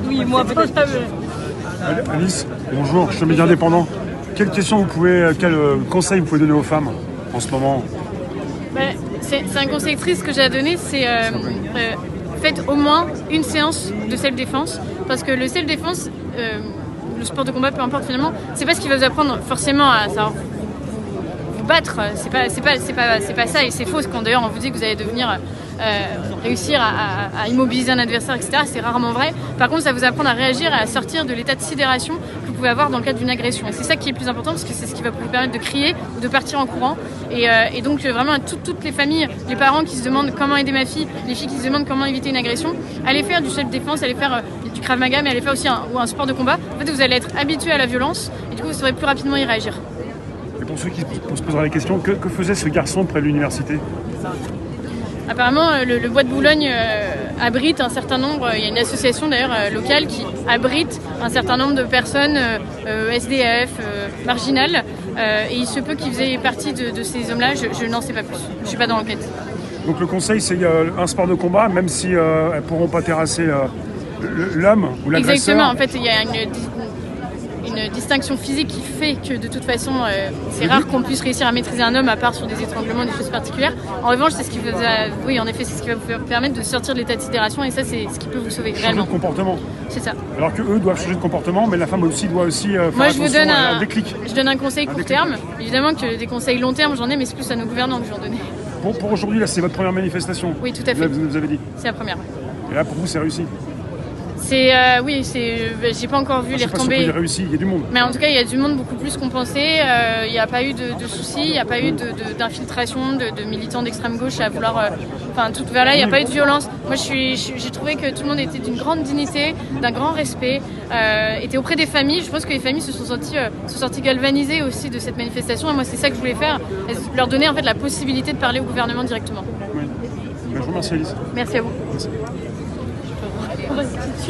Oui, moi peut-être. Alice, bonjour, je suis média indépendant. Quel conseil vous pouvez donner aux femmes en ce moment? C'est un conseil triste que j'ai à donner, c'est faites au moins une séance de self-défense, parce que le self-défense, le sport de combat, peu importe finalement, c'est pas ce qui va vous apprendre forcément à savoir vous battre, c'est pas ça, et c'est faux quand d'ailleurs on vous dit que vous allez devenir réussir à immobiliser un adversaire, etc. C'est rarement vrai. Par contre, ça va vous apprendre à réagir et à sortir de l'état de sidération que vous pouvez avoir dans le cadre d'une agression. Et c'est ça qui est le plus important, parce que c'est ce qui va vous permettre de crier ou de partir en courant. Et donc vraiment à toutes les familles, les parents qui se demandent comment aider ma fille, les filles qui se demandent comment éviter une agression, allez faire du self-défense, allez faire du Krav Maga, mais allez faire aussi un sport de combat. En fait, vous allez être habitué à la violence et du coup vous saurez plus rapidement y réagir. Et pour ceux qui se poseraient la question, que faisait ce garçon près de l'université? Apparemment, le Bois de Boulogne abrite un certain nombre, il y a une association d'ailleurs locale qui abrite un certain nombre de personnes SDF, marginales, et il se peut qu'il faisait partie de ces hommes-là, je n'en sais pas plus, je ne suis pas dans l'enquête. Donc le conseil, c'est un sport de combat, même si elles ne pourront pas terrasser l'homme ou l'agresseur. Exactement, en fait, il y a une distinction physique qui fait que de toute façon c'est rare qu'on puisse réussir à maîtriser un homme à part sur des étranglements, des choses particulières. En revanche, c'est ce qui va vous permettre de sortir de l'état de sidération, et ça c'est ce qui peut vous sauver réellement. Changer de comportement. C'est ça. Alors que eux doivent changer de comportement, mais la femme aussi doit faire Moi, attention à un déclic. Je donne un conseil court terme. Évidemment que des conseils long terme j'en ai, mais c'est plus à nos gouvernants que j'en donnais. Pour aujourd'hui, là, c'est votre première manifestation. Oui, tout à fait. Vous nous avez dit. C'est la première. Et là, pour vous, c'est réussi. J'ai pas encore vu les retombées. Il y a du monde. Mais en tout cas, il y a du monde beaucoup plus qu'on pensait. Il n'y a pas eu de soucis, il n'y a pas eu d'infiltration de militants d'extrême gauche à vouloir, tout vers là. Il n'y a pas eu de violence. Moi, j'ai trouvé que tout le monde était d'une grande dignité, d'un grand respect, était auprès des familles. Je pense que les familles se sont senties galvanisées aussi de cette manifestation. Et moi, c'est ça que je voulais faire, leur donner en fait la possibilité de parler au gouvernement directement. Oui. Je vous remercie, Alice. Merci à vous. Merci.